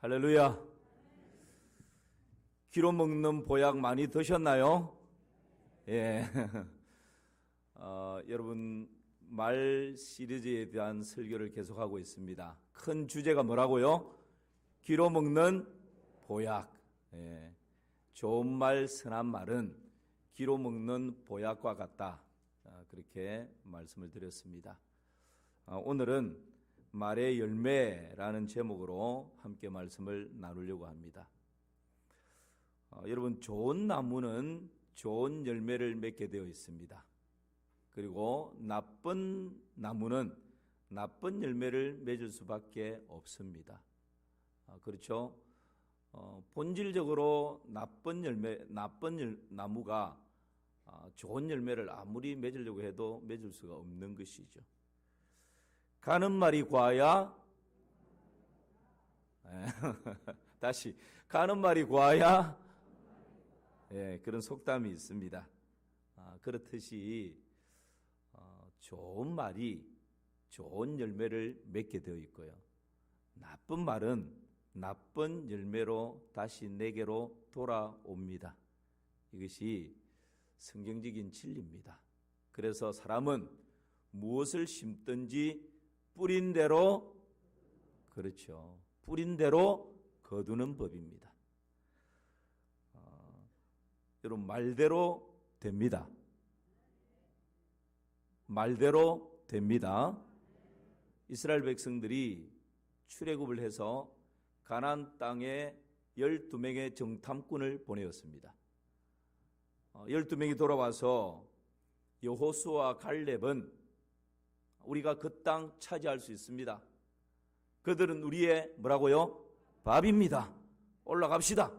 할렐루야. 기로 먹는 보약 많이 드셨나요? 예. 여러분, 말 시리즈에 대한 설교를 계속하고 있습니다. 큰 주제가 뭐라고요? 기로 먹는 보약. 예. 좋은 말, 선한 말은 기로 먹는 보약과 같다. 그렇게 말씀을 드렸습니다. 오늘은 말의 열매라는 제목으로 함께 말씀을 나누려고 합니다. 여러분, 좋은 나무는 좋은 열매를 맺게 되어 있습니다. 그리고 나쁜 나무는 나쁜 열매를 맺을 수밖에 없습니다. 그렇죠? 본질적으로 나쁜 나무가 좋은 열매를 아무리 맺으려고 해도 맺을 수가 없는 것이죠. 가는 말이 과야 다시 가는 말이 과야 그런 속담이 있습니다. 그렇듯이 좋은 말이 좋은 열매를 맺게 되어 있고요. 나쁜 말은 나쁜 열매로 다시 내게로 돌아옵니다. 이것이 성경적인 진리입니다. 그래서 사람은 무엇을 심든지 뿌린 대로, 그렇죠, 뿌린 대로 거두는 법입니다. 여러분, 말대로 됩니다. 말대로 됩니다. 이스라엘 백성들이 출애굽을 해서 가나안 땅에 12명의 정탐꾼을 보내었습니다. 12명이 돌아와서 여호수아와 갈렙은 우리가 그 땅 차지할 수 있습니다. 그들은 우리의 뭐라고요? 밥입니다. 올라갑시다.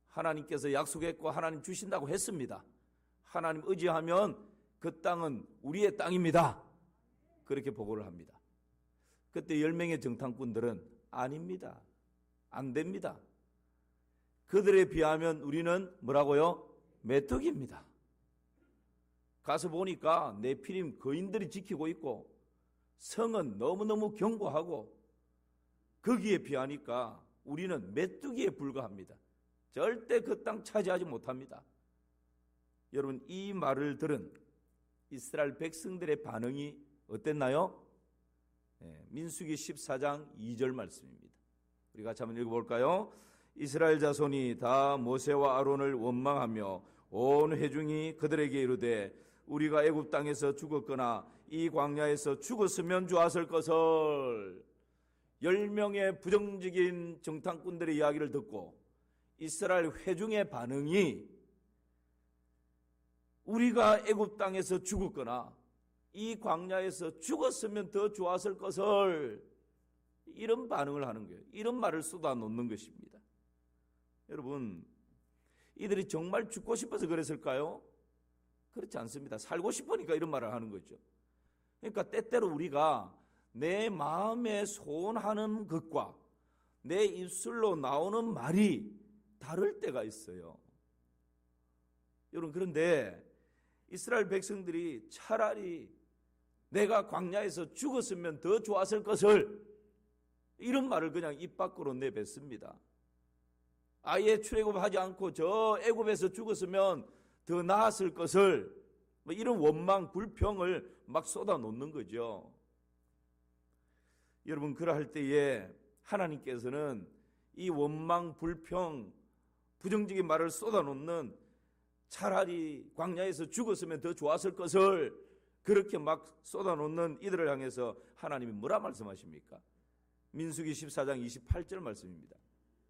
하나님께서 약속했고 하나님 주신다고 했습니다. 하나님 의지하면 그 땅은 우리의 땅입니다. 그렇게 보고를 합니다. 그때 10명의 정탐꾼들은 아닙니다. 안 됩니다. 그들에 비하면 우리는 뭐라고요? 메뚜기입니다. 가서 보니까 네피림 거인들이 지키고 있고 성은 너무너무 견고하고 거기에 비하니까 우리는 메뚜기에 불과합니다. 절대 그 땅 차지하지 못합니다. 여러분, 이 말을 들은 이스라엘 백성들의 반응이 어땠나요? 민수기 14장 2절 말씀입니다. 우리 같이 한번 읽어볼까요? 이스라엘 자손이 다 모세와 아론을 원망하며 온 회중이 그들에게 이르되 우리가 애굽 땅에서 죽었거나 이 광야에서 죽었으면 좋았을 것을. 10명의 부정적인 정탐꾼들의 이야기를 듣고 이스라엘 회중의 반응이 우리가 애굽 땅에서 죽었거나 이 광야에서 죽었으면 더 좋았을 것을, 이런 반응을 하는 거예요. 이런 말을 쏟아놓는 것입니다. 여러분, 이들이 정말 죽고 싶어서 그랬을까요? 그렇지 않습니다. 살고 싶으니까 이런 말을 하는 거죠. 그러니까 때때로 우리가 내 마음에 소원하는 것과 내 입술로 나오는 말이 다를 때가 있어요. 여러분, 그런데 이스라엘 백성들이 차라리 내가 광야에서 죽었으면 더 좋았을 것을, 이런 말을 그냥 입 밖으로 내뱉습니다. 아예 출애굽하지 않고 저 애굽에서 죽었으면 더 나았을 것을, 이런 원망, 불평을 막 쏟아놓는 거죠. 여러분, 그러할 때에 하나님께서는 이 원망, 불평, 부정적인 말을 쏟아놓는, 차라리 광야에서 죽었으면 더 좋았을 것을 그렇게 막 쏟아놓는 이들을 향해서 하나님이 뭐라 말씀하십니까? 민수기 14장 28절 말씀입니다.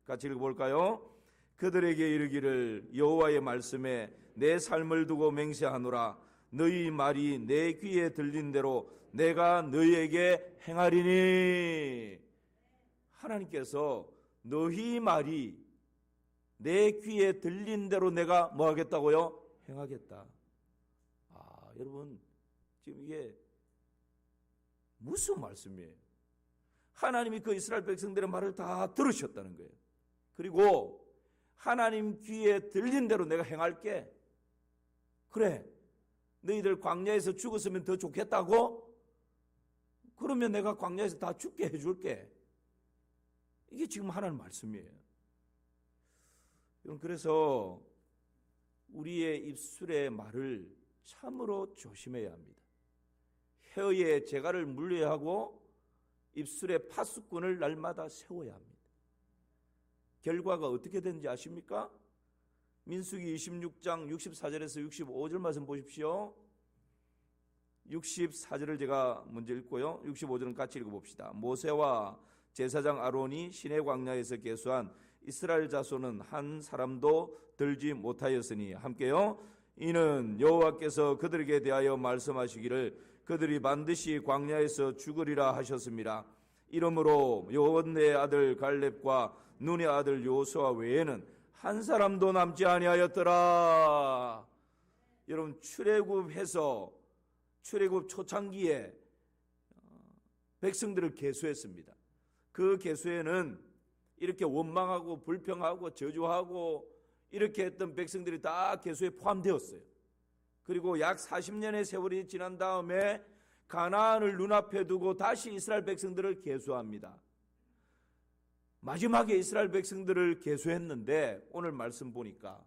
같이 읽어볼까요? 그들에게 이르기를 여호와의 말씀에 내 삶을 두고 맹세하노라. 너희 말이 내 귀에 들린 대로 내가 너희에게 행하리니. 하나님께서 너희 말이 내 귀에 들린 대로 내가 뭐 하겠다고요? 행하겠다. 여러분, 지금 이게 무슨 말씀이에요? 하나님이 그 이스라엘 백성들의 말을 다 들으셨다는 거예요. 그리고 하나님 귀에 들린 대로 내가 행할게. 그래, 너희들 광야에서 죽었으면 더 좋겠다고? 그러면 내가 광야에서 다 죽게 해줄게. 이게 지금 하나님 말씀이에요. 그래서 우리의 입술의 말을 참으로 조심해야 합니다. 혀에 재갈을 물려야 하고 입술에 파수꾼을 날마다 세워야 합니다. 결과가 어떻게 되는지 아십니까? 민수기 26장 64절에서 65절 말씀 보십시오. 64절을 제가 먼저 읽고요, 65절은 같이 읽어봅시다. 모세와 제사장 아론이 시내 광야에서 계수한 이스라엘 자손은 한 사람도 들지 못하였으니 함께요. 이는 여호와께서 그들에게 대하여 말씀하시기를 그들이 반드시 광야에서 죽으리라 하셨습니다. 이러므로 여호분의 아들 갈렙과 눈의 아들 요수아 외에는 한 사람도 남지 아니하였더라. 여러분, 출애굽해서 출애굽 초창기에 백성들을 계수했습니다. 그 계수에는 이렇게 원망하고 불평하고 저주하고 이렇게 했던 백성들이 다 계수에 포함되었어요. 그리고 약 40년의 세월이 지난 다음에 가나안을 눈앞에 두고 다시 이스라엘 백성들을 계수합니다. 마지막에 이스라엘 백성들을 계수했는데 오늘 말씀 보니까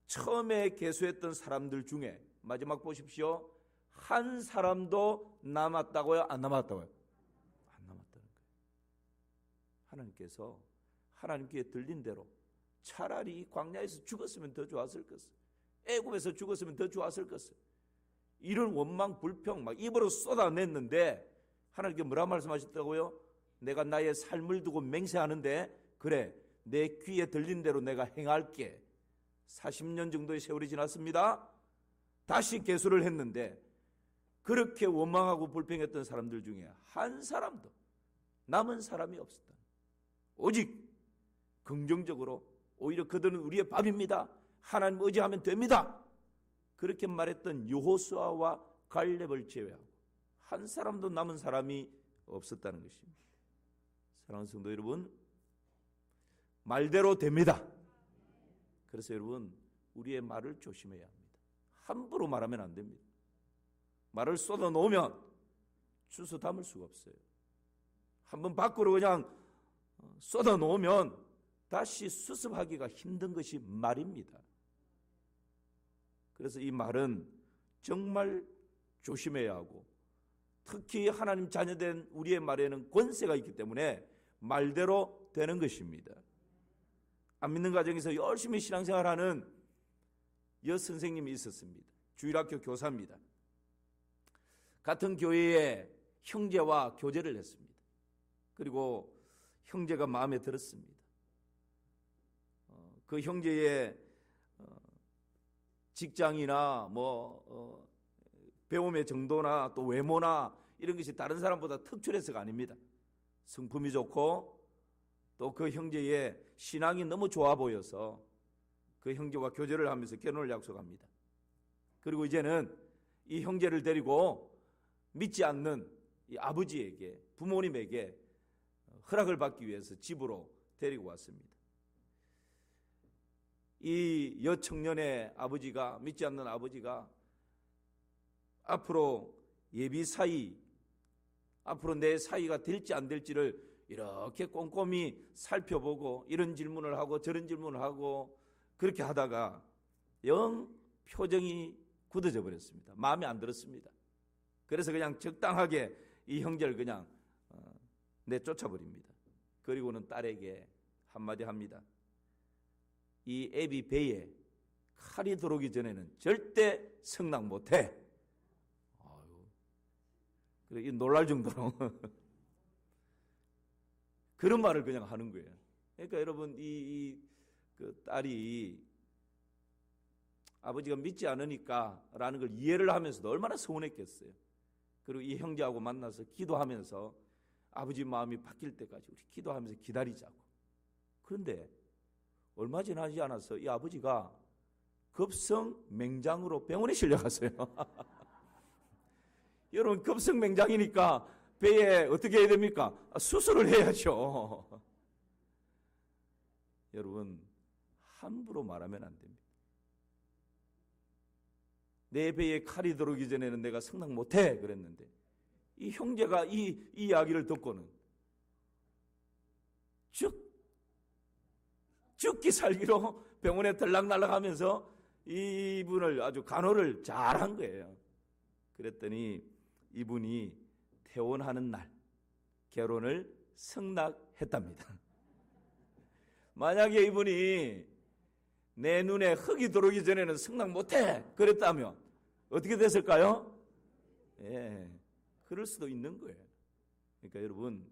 처음에 계수했던 사람들 중에 마지막 보십시오. 한 사람도 남았다고요? 안 남았다고요? 안 남았다는 거예요. 하나님께서 하나님께 들린 대로 차라리 광야에서 죽었으면 더 좋았을 것을, 애굽에서 죽었으면 더 좋았을 것을, 이런 원망 불평 막 입으로 쏟아냈는데 하나님께 뭐라 말씀하셨다고요? 내가 나의 삶을 두고 맹세하는데 그래, 내 귀에 들린 대로 내가 행할게. 40년 정도의 세월이 지났습니다. 다시 계수를 했는데 그렇게 원망하고 불평했던 사람들 중에 한 사람도 남은 사람이 없었다. 오직 긍정적으로 오히려 그들은 우리의 밥입니다. 하나님 의지하면 됩니다. 그렇게 말했던 여호수아와 갈렙을 제외하고 한 사람도 남은 사람이 없었다는 것입니다. 사랑하는 성도 여러분, 말대로 됩니다. 그래서 여러분, 우리의 말을 조심해야 합니다. 함부로 말하면 안 됩니다. 말을 쏟아 놓으면 주워 담을 수가 없어요. 한번 밖으로 그냥 쏟아 놓으면 다시 수습하기가 힘든 것이 말입니다. 그래서 이 말은 정말 조심해야 하고, 특히 하나님 자녀된 우리의 말에는 권세가 있기 때문에 말대로 되는 것입니다. 안 믿는 가정에서 열심히 신앙생활하는 여선생님이 있었습니다. 주일학교 교사입니다. 같은 교회에 형제와 교제를 했습니다. 그리고 형제가 마음에 들었습니다. 그 형제의 직장이나 배움의 정도나 또 외모나 이런 것이 다른 사람보다 특출해서가 아닙니다. 성품이 좋고 또 그 형제의 신앙이 너무 좋아 보여서 그 형제와 교제를 하면서 결혼을 약속합니다. 그리고 이제는 이 형제를 데리고 믿지 않는 이 아버지에게, 부모님에게 허락을 받기 위해서 집으로 데리고 왔습니다. 이 여청년의 아버지가, 믿지 않는 아버지가 앞으로 예비 사이, 앞으로 내 사이가 될지 안 될지를 이렇게 꼼꼼히 살펴보고 이런 질문을 하고 저런 질문을 하고 그렇게 하다가 영 표정이 굳어져 버렸습니다. 마음에 안 들었습니다. 그래서 그냥 적당하게 이 형제를 그냥 내쫓아 버립니다. 그리고는 딸에게 한마디 합니다. 이 애비 배에 칼이 들어오기 전에는 절대 승낙 못해. 그래, 이 놀랄 정도로 그런 말을 그냥 하는 거예요. 그러니까 여러분, 그 딸이 아버지가 믿지 않으니까라는 걸 이해를 하면서도 얼마나 서운했겠어요. 그리고 이 형제하고 만나서 기도하면서 아버지 마음이 바뀔 때까지 우리 기도하면서 기다리자고. 그런데 얼마 지나지 않아서 이 아버지가 급성 맹장으로 병원에 실려갔어요. 여러분, 급성 맹장이니까 배에 어떻게 해야 됩니까? 수술을 해야죠. 여러분, 함부로 말하면 안 됩니다. 내 배에 칼이 들어오기 전에는 내가 승낙 못해 그랬는데 이 형제가 이 이야기를 듣고는 죽기 살기로 병원에 들락날락하면서 이분을 아주 간호를 잘한 거예요. 그랬더니 이분이 퇴원하는 날 결혼을 승낙했답니다. 만약에 이분이 내 눈에 흙이 들어오기 전에는 승낙 못해 그랬다면 어떻게 됐을까요? 예, 그럴 수도 있는 거예요. 그러니까 여러분,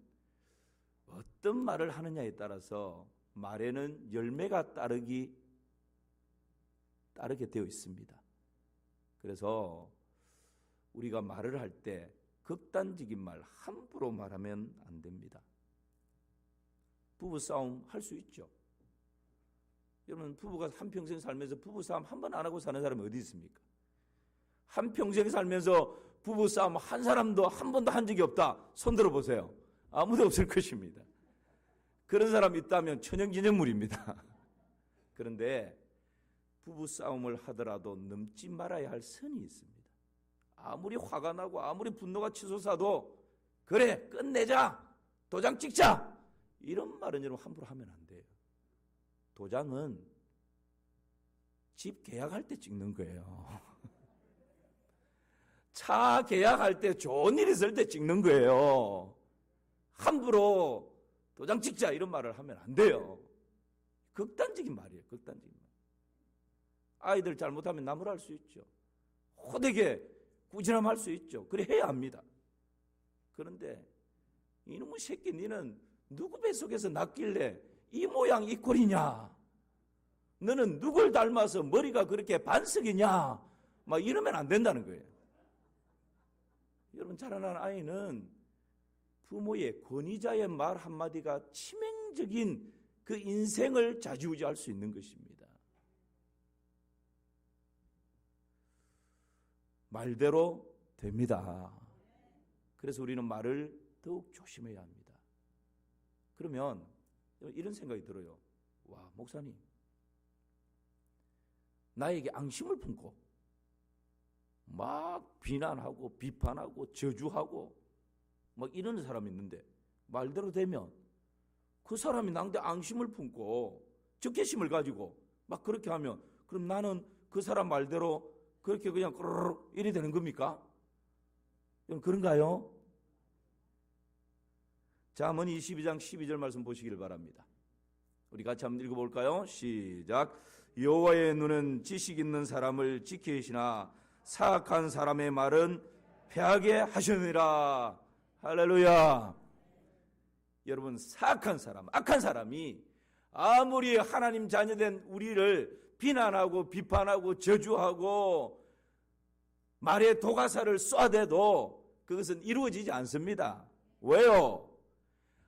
어떤 말을 하느냐에 따라서 말에는 열매가 따르게 되어 있습니다. 그래서 우리가 말을 할 때 극단적인 말 함부로 말하면 안 됩니다. 부부싸움 할 수 있죠. 여러분, 부부가 한평생 살면서 부부싸움 한 번 안 하고 사는 사람이 어디 있습니까? 한평생 살면서 부부싸움 한 사람도 한 번도 한 적이 없다. 손 들어보세요. 아무도 없을 것입니다. 그런 사람이 있다면 천연기념물입니다. 그런데 부부싸움을 하더라도 넘지 말아야 할 선이 있습니다. 아무리 화가 나고 아무리 분노가 치솟아도 그래 끝내자, 도장 찍자, 이런 말은 여러분 함부로 하면 안 돼요. 도장은 집 계약할 때 찍는 거예요. 차 계약할 때 좋은 일 있을 때 찍는 거예요. 함부로 도장 찍자 이런 말을 하면 안 돼요. 극단적인 말이에요. 극단적인 말. 아이들 잘못하면 나무랄 수 있죠. 호되게 꾸지람할 수 있죠. 그래 해야 합니다. 그런데 이놈의 새끼 너는 누구 뱃속에서 났길래 이 모양 이 꼴이냐? 너는 누굴 닮아서 머리가 그렇게 반석이냐? 막 이러면 안 된다는 거예요. 여러분, 자라난 아이는 부모의 권위자의 말 한마디가 치명적인 그 인생을 좌지우지할 수 있는 것입니다. 말대로 됩니다. 그래서 우리는 말을 더욱 조심해야 합니다. 그러면 이런 생각이 들어요. 와, 목사님, 나에게 앙심을 품고 막 비난하고 비판하고 저주하고 막 이러는 사람이 있는데 말대로 되면 그 사람이 나한테 앙심을 품고 적개심을 가지고 막 그렇게 하면 그럼 나는 그 사람 말대로 그렇게 그냥 꼬르륵 이래 되는 겁니까? 그런가요? 잠언 22장 12절 말씀 보시기를 바랍니다. 우리 같이 한번 읽어볼까요? 시작. 여호와의 눈은 지식 있는 사람을 지키시나 사악한 사람의 말은 패하게 하시느니라. 할렐루야. 여러분, 사악한 사람, 악한 사람이 아무리 하나님 자녀된 우리를 비난하고 비판하고 저주하고 말에 도가사를 쏴대도 그것은 이루어지지 않습니다. 왜요?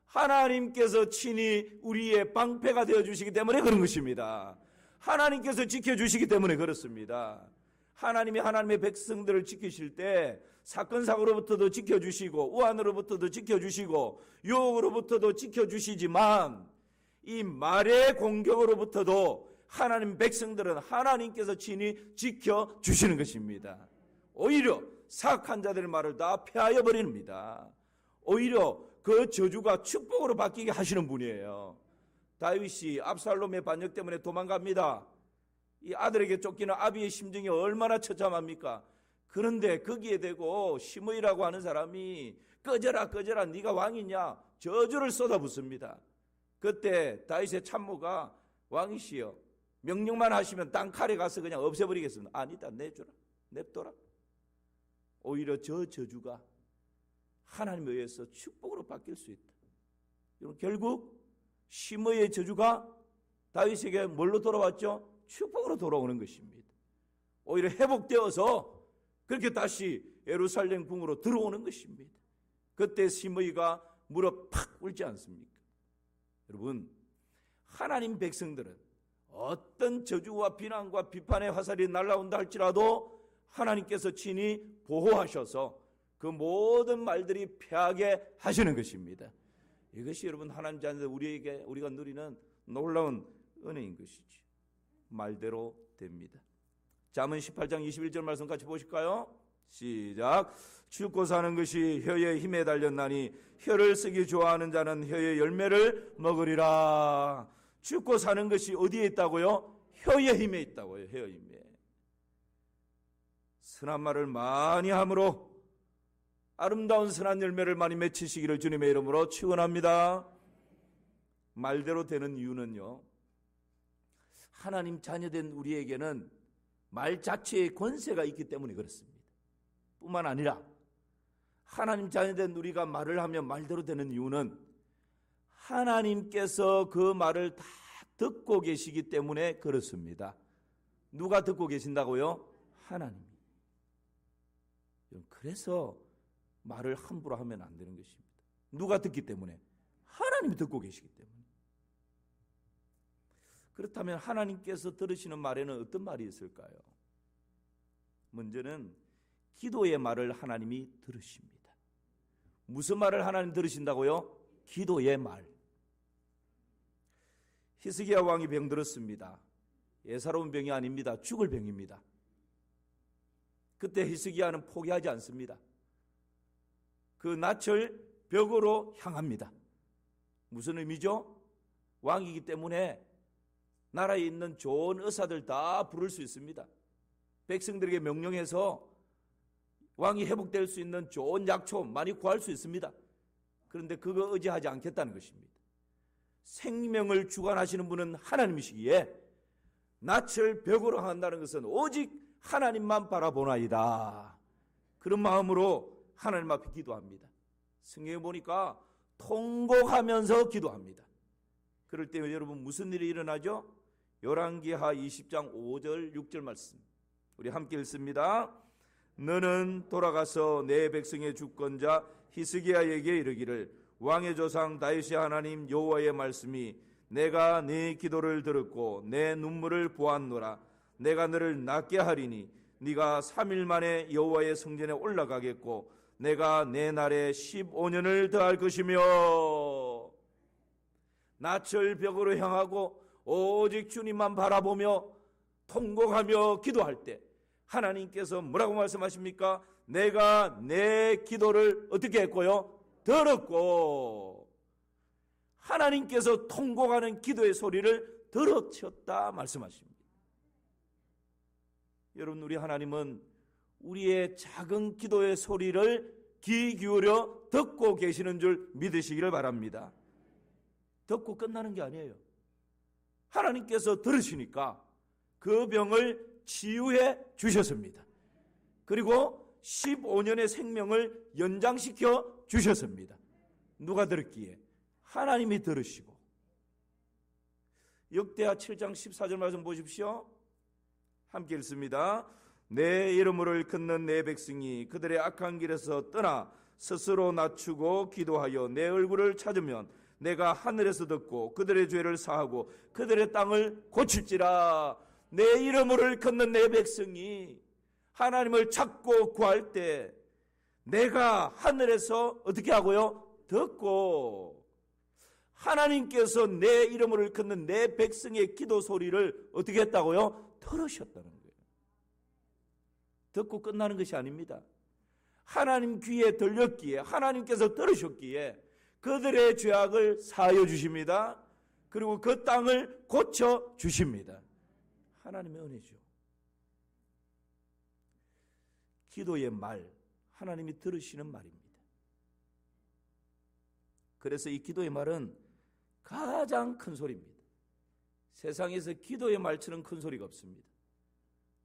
하나님께서 친히 우리의 방패가 되어주시기 때문에 그런 것입니다. 하나님께서 지켜주시기 때문에 그렇습니다. 하나님이 하나님의 백성들을 지키실 때 사건 사고로부터도 지켜주시고 우환으로부터도 지켜주시고 유혹으로부터도 지켜주시지만 이 말의 공격으로부터도 하나님 백성들은 하나님께서 친히 지켜주시는 것입니다. 오히려 사악한 자들의 말을 다 폐하여 버립니다. 오히려 그 저주가 축복으로 바뀌게 하시는 분이에요. 다윗이 압살롬의 반역 때문에 도망갑니다. 이 아들에게 쫓기는 아비의 심정이 얼마나 처참합니까? 그런데 거기에 대고 시므이라고 하는 사람이 꺼져라 꺼져라 네가 왕이냐 저주를 쏟아붓습니다. 그때 다윗의 참모가 왕이시여 명령만 하시면 땅 칼에 가서 그냥 없애버리겠습니다. 아니다, 내주라, 냅둬라. 오히려 저 저주가 하나님에 의해서 축복으로 바뀔 수 있다. 여러분, 결국 시므이의 저주가 다윗에게 뭘로 돌아왔죠? 축복으로 돌아오는 것입니다. 오히려 회복되어서 그렇게 다시 예루살렘 궁으로 들어오는 것입니다. 그때 시므이가 무릎 팍 꿇지 않습니까? 여러분, 하나님 백성들은 어떤 저주와 비난과 비판의 화살이 날아온다 할지라도 하나님께서 친히 보호하셔서 그 모든 말들이 패하게 하시는 것입니다. 이것이 여러분 하나님 자녀들 우리가 누리는 놀라운 은혜인 것이지. 말대로 됩니다. 잠언 18장 21절 말씀 같이 보실까요? 시작. 죽고 사는 것이 혀의 힘에 달렸나니 혀를 쓰기 좋아하는 자는 혀의 열매를 먹으리라. 죽고 사는 것이 어디에 있다고요? 혀의 힘에 있다고요. 혀의 힘에. 선한 말을 많이 함으로 아름다운 선한 열매를 많이 맺히시기를 주님의 이름으로 축원합니다. 말대로 되는 이유는요, 하나님 자녀된 우리에게는 말 자체의 권세가 있기 때문에 그렇습니다. 뿐만 아니라 하나님 자녀된 우리가 말을 하면 말대로 되는 이유는 하나님께서 그 말을 다 듣고 계시기 때문에 그렇습니다. 누가 듣고 계신다고요? 하나님이. 그래서 말을 함부로 하면 안 되는 것입니다. 누가 듣기 때문에? 하나님이 듣고 계시기 때문에. 그렇다면 하나님께서 들으시는 말에는 어떤 말이 있을까요? 먼저는 기도의 말을 하나님이 들으십니다. 무슨 말을 하나님 들으신다고요? 기도의 말. 히스기야 왕이 병들었습니다. 예사로운 병이 아닙니다. 죽을 병입니다. 그때 히스기야는 포기하지 않습니다. 그 낯을 벽으로 향합니다. 무슨 의미죠? 왕이기 때문에 나라에 있는 좋은 의사들 다 부를 수 있습니다. 백성들에게 명령해서 왕이 회복될 수 있는 좋은 약초 많이 구할 수 있습니다. 그런데 그거 의지하지 않겠다는 것입니다. 생명을 주관하시는 분은 하나님이시기에 낯을 벽으로 한다는 것은 오직 하나님만 바라보나이다. 그런 마음으로 하나님 앞에 기도합니다. 성경에 보니까 통곡하면서 기도합니다. 그럴 때 여러분 무슨 일이 일어나죠? 열왕기하 20장 5절 6절 말씀 우리 함께 읽습니다. 너는 돌아가서 내 백성의 주권자 히스기야에게 이르기를 왕의 조상 다윗의 하나님 여호와의 말씀이 내가 네 기도를 들었고 내 눈물을 보았노라. 내가 너를 낫게 하리니 네가 3일 만에 여호와의 성전에 올라가겠고 내가 내 날에 15년을 더할 것이며. 낯을 벽으로 향하고 오직 주님만 바라보며 통곡하며 기도할 때 하나님께서 뭐라고 말씀하십니까? 내가 내 기도를 어떻게 했고요? 들었고. 하나님께서 통곡하는 기도의 소리를 들으셨다 말씀하십니다. 여러분, 우리 하나님은 우리의 작은 기도의 소리를 귀 기울여 듣고 계시는 줄 믿으시기를 바랍니다. 듣고 끝나는 게 아니에요. 하나님께서 들으시니까 그 병을 치유해 주셨습니다. 그리고 15년의 생명을 연장시켜 주셨습니다. 누가 들었기에? 하나님이 들으시고. 역대하 7장 14절 말씀 보십시오. 함께 읽습니다. 내 이름으로 일컫는 내 백성이 그들의 악한 길에서 떠나 스스로 낮추고 기도하여 내 얼굴을 찾으면 내가 하늘에서 듣고 그들의 죄를 사하고 그들의 땅을 고칠지라. 내 이름으로 일컫는 내 백성이 하나님을 찾고 구할 때 내가 하늘에서 어떻게 하고요? 듣고. 하나님께서 내 이름으로 일컫는 내 백성의 기도 소리를 어떻게 했다고요? 들으셨다는 거예요. 듣고 끝나는 것이 아닙니다. 하나님 귀에 들렸기에, 하나님께서 들으셨기에 그들의 죄악을 사하여 주십니다. 그리고 그 땅을 고쳐 주십니다. 하나님의 은혜죠. 기도의 말, 하나님이 들으시는 말입니다. 그래서 이 기도의 말은 가장 큰 소리입니다. 세상에서 기도의 말처럼 큰 소리가 없습니다.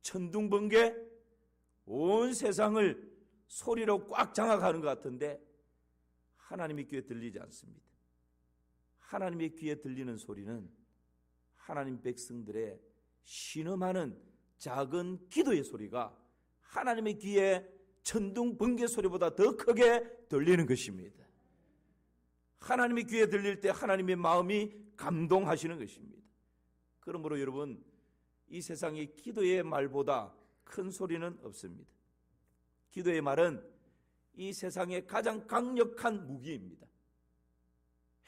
천둥번개, 온 세상을 소리로 꽉 장악하는 것 같은데 하나님의 귀에 들리지 않습니다. 하나님의 귀에 들리는 소리는 하나님 백성들의 신음하는 작은 기도의 소리가 하나님의 귀에 천둥 번개 소리보다 더 크게 들리는 것입니다. 하나님의 귀에 들릴 때 하나님의 마음이 감동하시는 것입니다. 그러므로 여러분, 이 세상의 기도의 말보다 큰 소리는 없습니다. 기도의 말은 이 세상의 가장 강력한 무기입니다.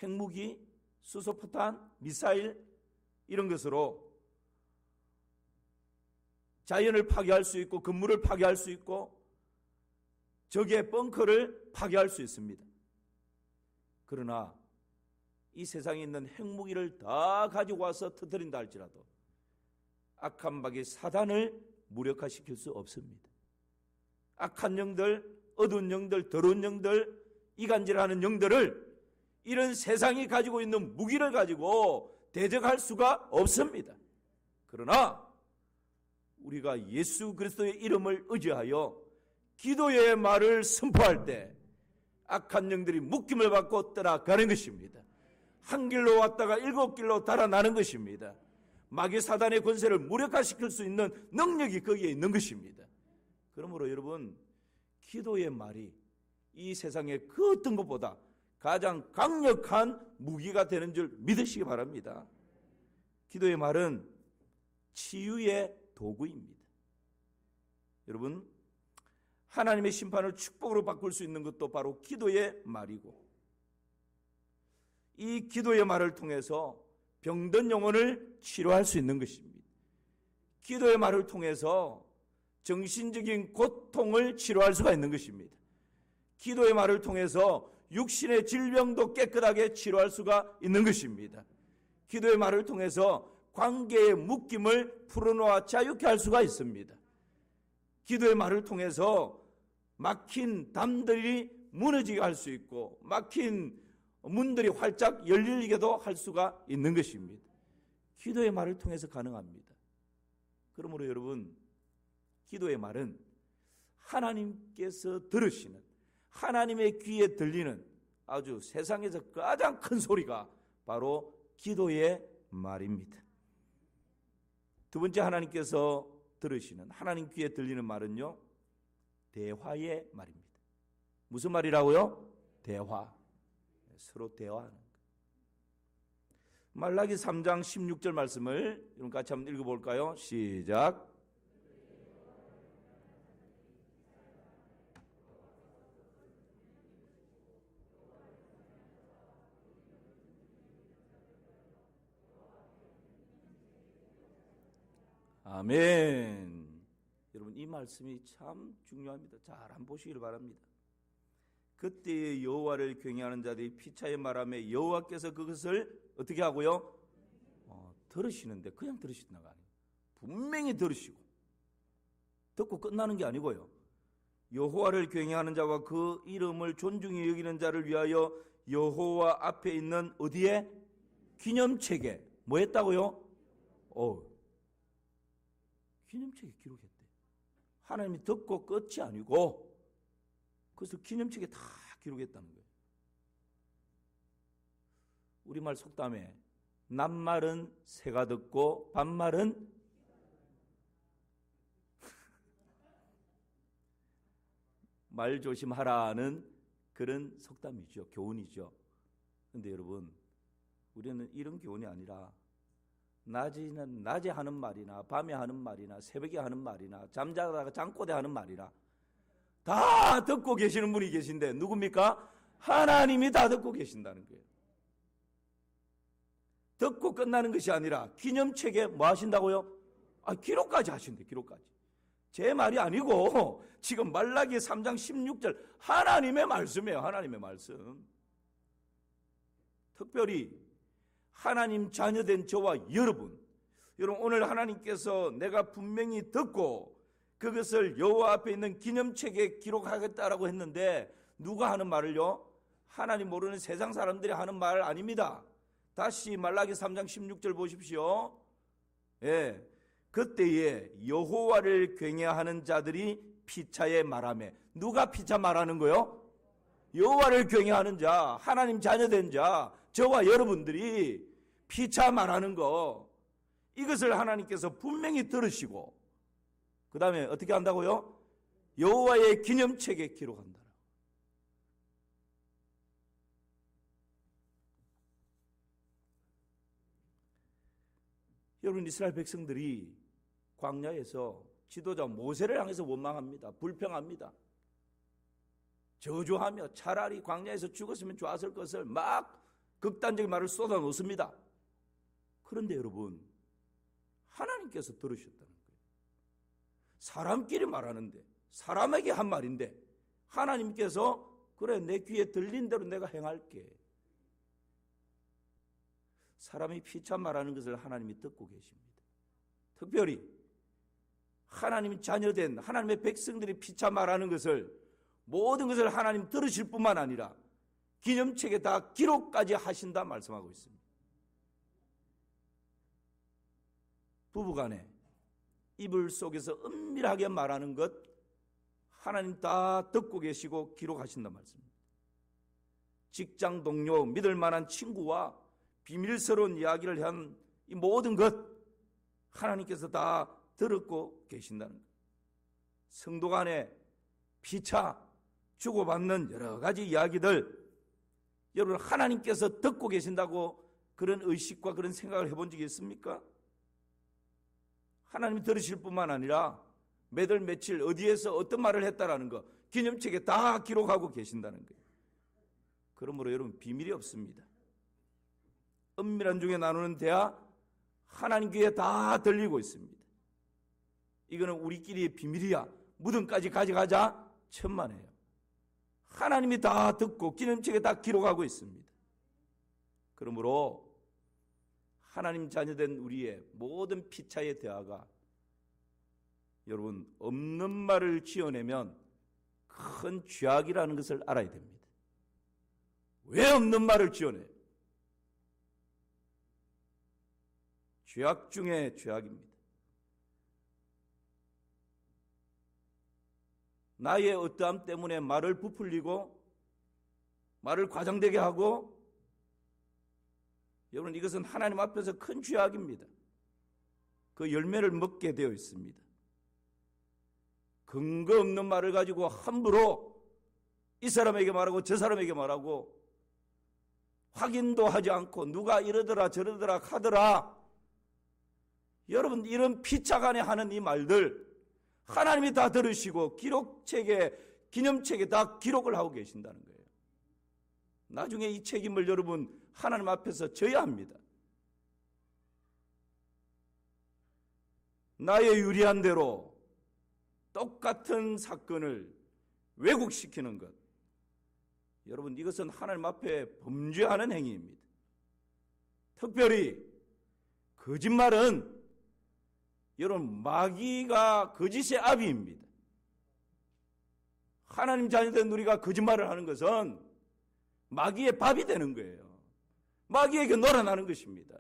핵무기, 수소포탄, 미사일 이런 것으로 자연을 파괴할 수 있고 건물을 파괴할 수 있고 적의 벙커를 파괴할 수 있습니다. 그러나 이 세상에 있는 핵무기를 다 가지고 와서 터뜨린다 할지라도 악한 마귀 사단을 무력화시킬 수 없습니다. 악한 영들, 어두운 영들, 더러운 영들, 이간질하는 영들을 이런 세상이 가지고 있는 무기를 가지고 대적할 수가 없습니다. 그러나 우리가 예수 그리스도의 이름을 의지하여 기도의 말을 선포할 때 악한 영들이 묶임을 받고 떠나가는 것입니다. 한 길로 왔다가 7길로 달아나는 것입니다. 마귀 사단의 권세를 무력화시킬 수 있는 능력이 거기에 있는 것입니다. 그러므로 여러분, 기도의 말이 이 세상의 그 어떤 것보다 가장 강력한 무기가 되는 줄 믿으시기 바랍니다. 기도의 말은 치유의 도구입니다. 여러분, 하나님의 심판을 축복으로 바꿀 수 있는 것도 바로 기도의 말이고, 이 기도의 말을 통해서 병든 영혼을 치료할 수 있는 것입니다. 기도의 말을 통해서 정신적인 고통을 치료할 수가 있는 것입니다. 기도의 말을 통해서 육신의 질병도 깨끗하게 치료할 수가 있는 것입니다. 기도의 말을 통해서 관계의 묶임을 풀어놓아 자유케 할 수가 있습니다. 기도의 말을 통해서 막힌 담들이 무너지게 할 수 있고 막힌 문들이 활짝 열리게도 할 수가 있는 것입니다. 기도의 말을 통해서 가능합니다. 그러므로 여러분, 기도의 말은 하나님께서 들으시는, 하나님의 귀에 들리는 아주 세상에서 가장 큰 소리가 바로 기도의 말입니다. 두 번째 하나님께서 들으시는, 하나님 귀에 들리는 말은요, 대화의 말입니다. 무슨 말이라고요? 대화. 서로 대화하는 것. 말라기 3장 16절 말씀을 여러분 같이 한번 읽어볼까요? 시작. 아멘. 여러분, 이 말씀이 참 중요합니다. 잘 한번 보시기를 바랍니다. 그때의 여호와를 경외하는 자들이 피차의 말하며 여호와께서 그것을 어떻게 하고요? 들으시는데 그냥 들으신다가 아니에요. 분명히 들으시고 듣고 끝나는 게 아니고요. 여호와를 경외하는 자와 그 이름을 존중히 여기는 자를 위하여 여호와 앞에 있는 어디에? 기념책에 뭐 했다고요? 기념책에 기록했대. 하나님이 듣고 끝이 아니고 그것을 기념책에 다 기록했다는 거예요. 우리말 속담에 낱말은 새가 듣고 반말은 말 조심하라는 그런 속담이죠. 교훈이죠. 그런데 여러분, 우리는 이런 교훈이 아니라 낮에 하는 말이나 밤에 하는 말이나 새벽에 하는 말이나 잠자다가 잠꼬대 하는 말이나 다 듣고 계시는 분이 계신데 누굽니까? 하나님이 다 듣고 계신다는 거예요. 듣고 끝나는 것이 아니라 기념책에 뭐 하신다고요? 기록까지 하신대. 기록까지. 제 말이 아니고 지금 말라기 3장 16절 하나님의 말씀이에요. 하나님의 말씀. 특별히 하나님 자녀된 저와 여러분 오늘 하나님께서 내가 분명히 듣고 그것을 여호와 앞에 있는 기념책에 기록하겠다라고 했는데 누가 하는 말을요? 하나님 모르는 세상 사람들이 하는 말 아닙니다. 다시 말라기 3장 16절 보십시오. 그때에 여호와를 경외하는 자들이 피차에 말하며, 누가 피차 말하는 거요? 여호와를 경외하는 자, 하나님 자녀된 자, 저와 여러분들이 피차 말하는 거, 이것을 하나님께서 분명히 들으시고 그 다음에 어떻게 한다고요? 여호와의 기념책에 기록한다. 여러분, 이스라엘 백성들이 광야에서 지도자 모세를 향해서 원망합니다. 불평합니다. 저주하며 차라리 광야에서 죽었으면 좋았을 것을 막 극단적인 말을 쏟아놓습니다. 그런데 여러분, 하나님께서 들으셨다는 거예요. 사람끼리 말하는데, 사람에게 한 말인데 하나님께서 그래, 내 귀에 들린 대로 내가 행할게. 사람이 피차 말하는 것을 하나님이 듣고 계십니다. 특별히 하나님 자녀된 하나님의 백성들이 피차 말하는 것을, 모든 것을 하나님 들으실 뿐만 아니라 기념책에 다 기록까지 하신다 말씀하고 있습니다. 부부간에 이불 속에서 은밀하게 말하는 것 하나님 다 듣고 계시고 기록하신다 말씀입니다. 직장 동료, 믿을 만한 친구와 비밀스러운 이야기를 한 이 모든 것 하나님께서 다 들었고 계신다는 것. 성도 간에 피차 주고받는 여러 가지 이야기들, 여러분 하나님께서 듣고 계신다고 그런 의식과 그런 생각을 해본 적이 있습니까? 하나님이 들으실 뿐만 아니라 매달 며칠 어디에서 어떤 말을 했다라는 거 기념책에 다 기록하고 계신다는 거예요. 그러므로 여러분 비밀이 없습니다. 은밀한 중에 나누는 대화 하나님 귀에 다 들리고 있습니다. 이거는 우리끼리의 비밀이야, 무덤까지 가져가자 천만에요. 하나님이 다 듣고 기념책에 다 기록하고 있습니다. 그러므로 하나님 자녀된 우리의 모든 피차의 대화가 여러분 없는 말을 지어내면 큰 죄악이라는 것을 알아야 됩니다. 왜 없는 말을 지어내요? 죄악 중에 죄악입니다. 나의 어떠함 때문에 말을 부풀리고 말을 과장되게 하고, 여러분 이것은 하나님 앞에서 큰 죄악입니다. 그 열매를 먹게 되어 있습니다. 근거 없는 말을 가지고 함부로 이 사람에게 말하고 저 사람에게 말하고 확인도 하지 않고 누가 이러더라 저러더라 하더라. 여러분 이런 피차간에 하는 이 말들 하나님이 다 들으시고 기록책에, 기념책에 다 기록을 하고 계신다는 거예요. 나중에 이 책임을 여러분 하나님 앞에서 져야 합니다. 나의 유리한 대로 똑같은 사건을 왜곡시키는 것, 여러분 이것은 하나님 앞에 범죄하는 행위입니다. 특별히 거짓말은 여러분 마귀가 거짓의 아비입니다. 하나님 자녀된 우리가 거짓말을 하는 것은 마귀의 밥이 되는 거예요. 마귀에게 놀아나는 것입니다.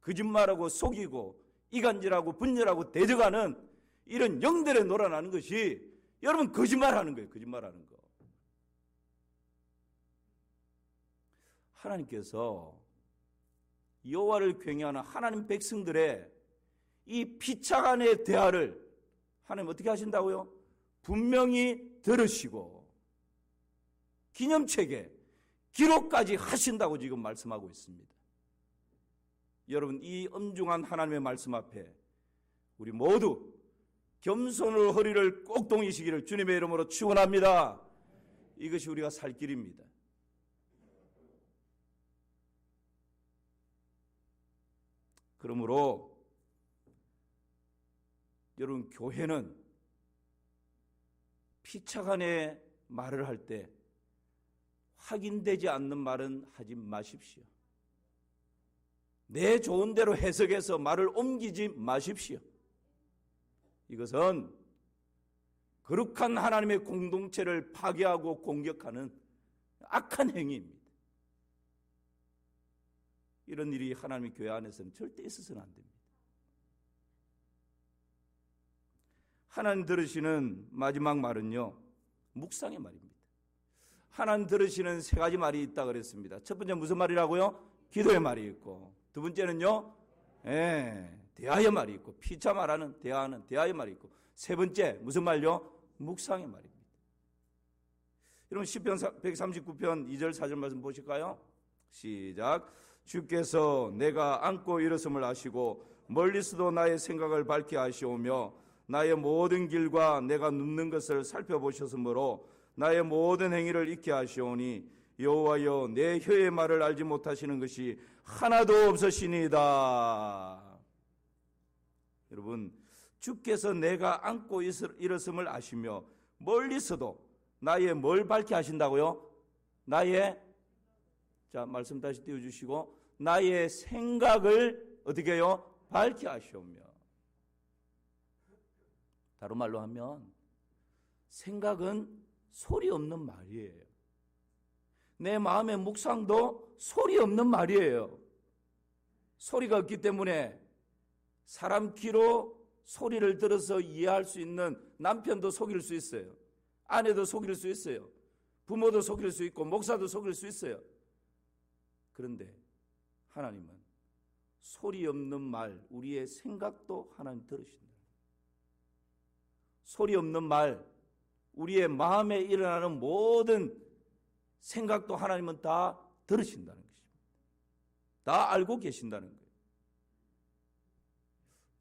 거짓말하고 속이고 이간질하고 분열하고 대적하는 이런 영들에 놀아나는 것이 여러분 거짓말하는 거예요. 거짓말하는 거. 하나님께서 여호와를 경외하는 하나님 백성들의 이 피차간의 대화를 하나님 어떻게 하신다고요? 분명히 들으시고 기념책에 기록까지 하신다고 지금 말씀하고 있습니다. 여러분 이 엄중한 하나님의 말씀 앞에 우리 모두 겸손으로 허리를 꼭 동이시기를 주님의 이름으로 축원합니다. 이것이 우리가 살 길입니다. 그러므로 여러분 교회는 피차간에 말을 할 때 확인되지 않는 말은 하지 마십시오. 내 좋은 대로 해석해서 말을 옮기지 마십시오. 이것은 거룩한 하나님의 공동체를 파괴하고 공격하는 악한 행위입니다. 이런 일이 하나님의 교회 안에서는 절대 있어서는 안 됩니다. 하나님 들으시는 마지막 말은요, 묵상의 말입니다. 하나님 들으시는 세 가지 말이 있다 그랬습니다. 첫 번째 무슨 말이라고요? 기도의 말이 있고, 두 번째는요, 대화의 말이 있고, 피차 말하는 대화하는 대화의 말이 있고, 세 번째 무슨 말요? 묵상의 말입니다. 여러분 시편 139편 2절 4절 말씀 보실까요? 시작. 주께서 내가 앉고 일어섬을 아시고 멀리서도 나의 생각을 밝게 하시오며 나의 모든 길과 내가 눕는 것을 살펴보셨으므로 나의 모든 행위를 잊게 하시오니 여호와여 내 혀의 말을 알지 못하시는 것이 하나도 없으시니이다. 여러분 주께서 내가 앉고 일어섬을 아시며 멀리서도 나의 뭘 밝게 하신다고요? 나의 자, 말씀 다시 띄워주시고, 나의 생각을 어떻게 해요? 밝게 하시오며. 다른 말로 하면 생각은 소리 없는 말이에요. 내 마음의 묵상도 소리 없는 말이에요. 소리가 없기 때문에 사람 귀로 소리를 들어서 이해할 수 있는 남편도 속일 수 있어요. 아내도 속일 수 있어요. 부모도 속일 수 있고 목사도 속일 수 있어요. 그런데 하나님은 소리 없는 말, 우리의 생각도 하나님 들으신다. 소리 없는 말, 우리의 마음에 일어나는 모든 생각도 하나님은 다 들으신다는 것입니다. 다 알고 계신다는 거예요.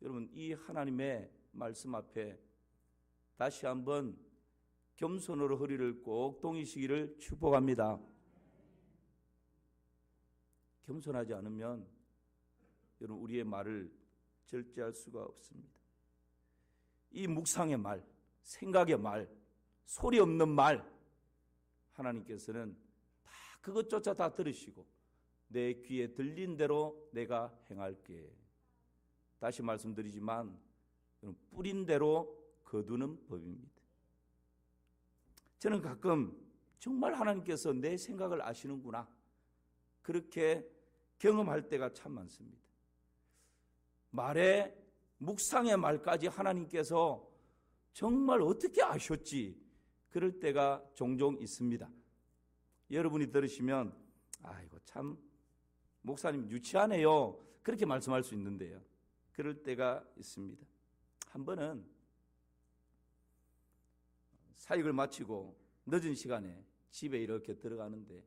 여러분, 이 하나님의 말씀 앞에 다시 한번 겸손으로 허리를 꼭 동이시기를 축복합니다. 겸손하지 않으면 여러분 우리의 말을 절제할 수가 없습니다. 이 묵상의 말, 생각의 말, 소리 없는 말, 하나님께서는 다 그것조차 다 들으시고 내 귀에 들린 대로 내가 행할게. 다시 말씀드리지만 뿌린 대로 거두는 법입니다. 저는 가끔 정말 하나님께서 내 생각을 아시는구나, 그렇게 경험할 때가 참 많습니다. 말에 묵상의 말까지 하나님께서 정말 어떻게 아셨지, 그럴 때가 종종 있습니다. 여러분이 들으시면 아이고 참 목사님 유치하네요, 그렇게 말씀할 수 있는데요, 그럴 때가 있습니다. 한 번은 사역을 마치고 늦은 시간에 집에 이렇게 들어가는데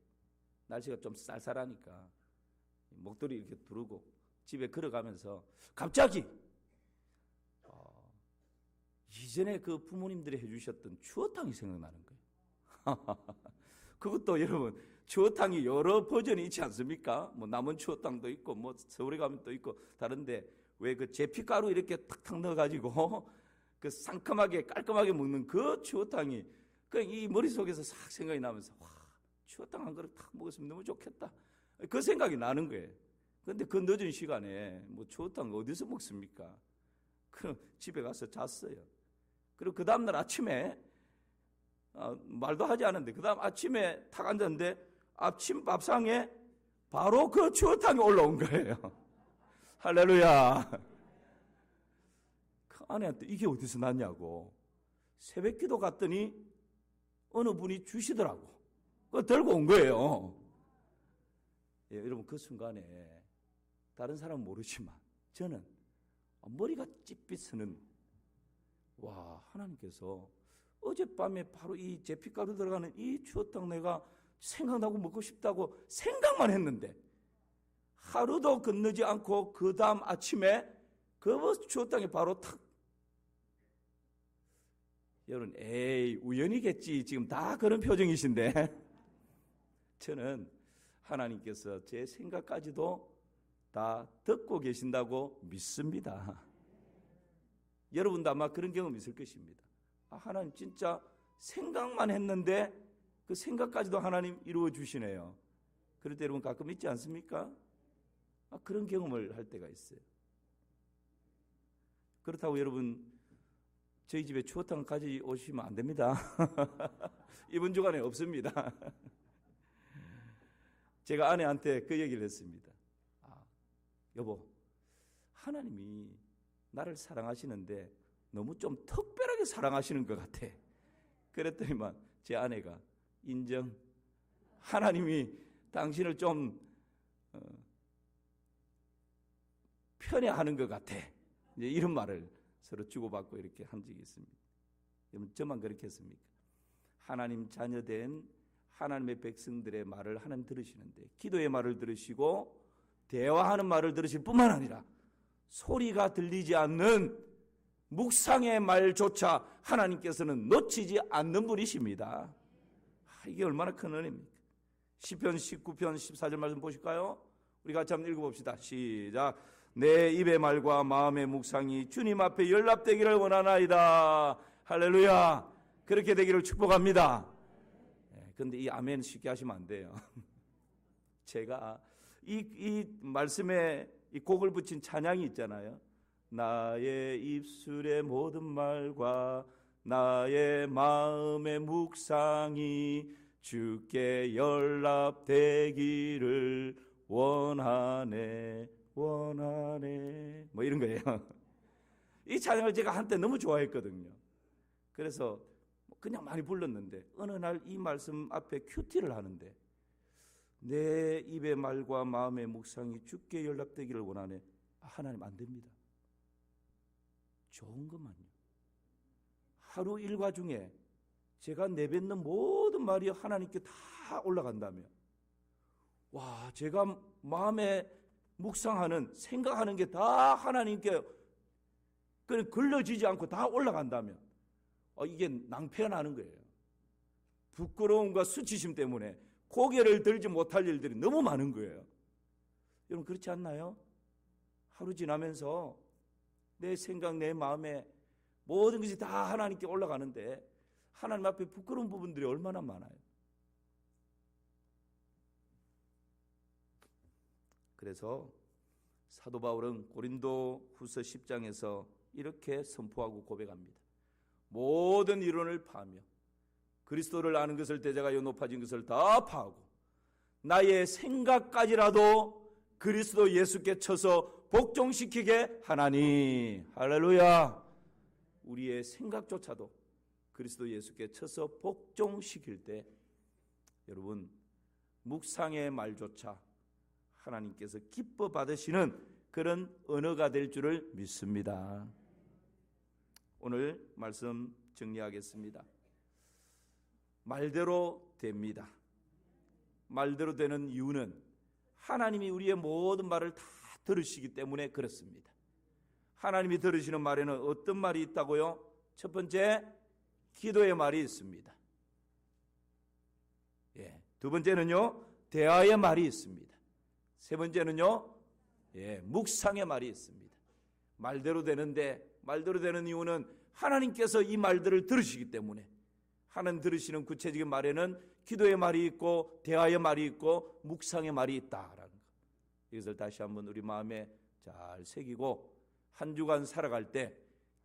날씨가 좀 쌀쌀하니까 목도리 이렇게 두르고 집에 걸어가면서 갑자기 이전에 그 부모님들이 해주셨던 추어탕이 생각나는 거예요. 그것도 여러분 추어탕이 여러 버전이 있지 않습니까? 뭐 남은 추어탕도 있고 뭐 서울에 가면 또 있고 다른데 왜 그 제피가루 이렇게 탁탁 넣어가지고 그 상큼하게 깔끔하게 먹는 그 추어탕이 그냥 이 머릿속에서 싹 생각이 나면서 와, 추어탕 한 그릇 탁 먹었으면 너무 좋겠다, 그 생각이 나는 거예요. 그런데 그 늦은 시간에 뭐 추어탕 어디서 먹습니까? 그럼 집에 가서 잤어요. 그리고 그 다음날 아침에 말도 하지 않았는데 그 다음 아침에 탁 앉았는데 아침 밥상에 바로 그 추어탕이 올라온 거예요. 할렐루야. 그 아내한테 이게 어디서 났냐고 새벽기도 갔더니 어느 분이 주시더라고. 그거 들고 온 거예요. 예, 여러분 그 순간에 다른 사람은 모르지만 저는 머리가 찌삐 쓰는, 와, 하나님께서 어젯밤에 바로 이 제피가루 들어가는 이 추어탕 내가 생각나고 먹고 싶다고 생각만 했는데 하루도 건너지 않고 그 다음 아침에 그 추어탕이 바로 탁. 여러분 에이 우연이겠지 지금 다 그런 표정이신데 저는 하나님께서 제 생각까지도 다 듣고 계신다고 믿습니다. 여러분도 아마 그런 경험 있을 것입니다. 하나님 진짜 생각만 했는데 그 생각까지도 하나님 이루어 주시네요. 그럴 때 여러분 가끔 있지 않습니까? 그런 경험을 할 때가 있어요. 그렇다고 여러분 저희 집에 추어탕 가져오시면 안 됩니다. 이번 주간에 없습니다. 제가 아내한테 그 얘기를 했습니다. 여보, 하나님이 나를 사랑하시는데 너무 좀 특별하게 사랑하시는 것 같아. 그랬더니만 제 아내가 인정, 하나님이 당신을 좀 편애하는 것 같아. 이제 이런 말을 서로 주고받고 이렇게 한 적이 있습니다. 여러분 저만 그렇게 했습니까? 하나님 자녀된 하나님의 백성들의 말을 하나님 들으시는데 기도의 말을 들으시고 대화하는 말을 들으실 뿐만 아니라 소리가 들리지 않는 묵상의 말조차 하나님께서는 놓치지 않는 분이십니다. 이게 얼마나 큰 은혜입니까? 시편 19편 14절 말씀 보실까요? 우리 같이 한번 읽어봅시다. 시작. 내 입의 말과 마음의 묵상이 주님 앞에 연락되기를 원하나이다. 할렐루야. 그렇게 되기를 축복합니다. 그런데 이 아멘 쉽게 하시면 안 돼요. 제가 이 말씀에 이 곡을 붙인 찬양이 있잖아요. 나의 입술의 모든 말과 나의 마음의 묵상이 주께 연락되기를 원하네 원하네 뭐 이런 거예요. 이 찬양을 제가 한때 너무 좋아했거든요. 그래서 그냥 많이 불렀는데 어느 날 이 말씀 앞에 큐티를 하는데 내 입의 말과 마음의 묵상이 주께 연락되기를 원하네. 하나님 안 됩니다. 좋은 것만요. 하루 일과 중에 제가 내뱉는 모든 말이 하나님께 다 올라간다면 와, 제가 마음에 묵상하는 생각하는 게 다 하나님께 걸러지지 않고 다 올라간다면 이게 낭패가 나는 거예요. 부끄러움과 수치심 때문에 고개를 들지 못할 일들이 너무 많은 거예요. 여러분 그렇지 않나요? 하루 지나면서 내 생각, 내 마음에 모든 것이 다 하나님께 올라가는데 하나님 앞에 부끄러운 부분들이 얼마나 많아요. 그래서 사도 바울은 고린도 후서 10장에서 이렇게 선포하고 고백합니다. 모든 이론을 파하며 그리스도를 아는 것을 대적하여 높아진 것을 다 파하고 나의 생각까지라도 그리스도 예수께 쳐서 복종시키게 하나니. 할렐루야. 우리의 생각조차도 그리스도 예수께 쳐서 복종시킬 때 여러분 묵상의 말조차 하나님께서 기뻐 받으시는 그런 언어가 될 줄을 믿습니다. 오늘 말씀 정리하겠습니다. 말대로 됩니다. 말대로 되는 이유는 하나님이 우리의 모든 말을 다 들으시기 때문에 그렇습니다. 하나님이 들으시는 말에는 어떤 말이 있다고요? 첫 번째, 기도의 말이 있습니다. 두 번째는요, 대화의 말이 있습니다. 세 번째는요, 묵상의 말이 있습니다. 말대로 되는데, 말대로 되는 이유는 하나님께서 이 말들을 들으시기 때문에 하나님 들으시는 구체적인 말에는 기도의 말이 있고 대화의 말이 있고 묵상의 말이 있다라는 것. 이것을 다시 한번 우리 마음에 잘 새기고 한 주간 살아갈 때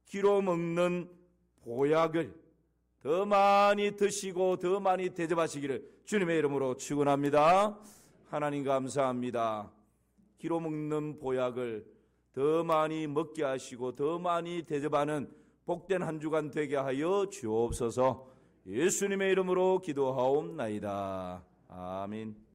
기로 먹는 보약을 더 많이 드시고 더 많이 대접하시기를 주님의 이름으로 축원합니다. 하나님 감사합니다. 기로 먹는 보약을 더 많이 먹게 하시고 더 많이 대접하는 복된 한 주간 되게 하여 주옵소서. 예수님의 이름으로 기도하옵나이다. 아멘.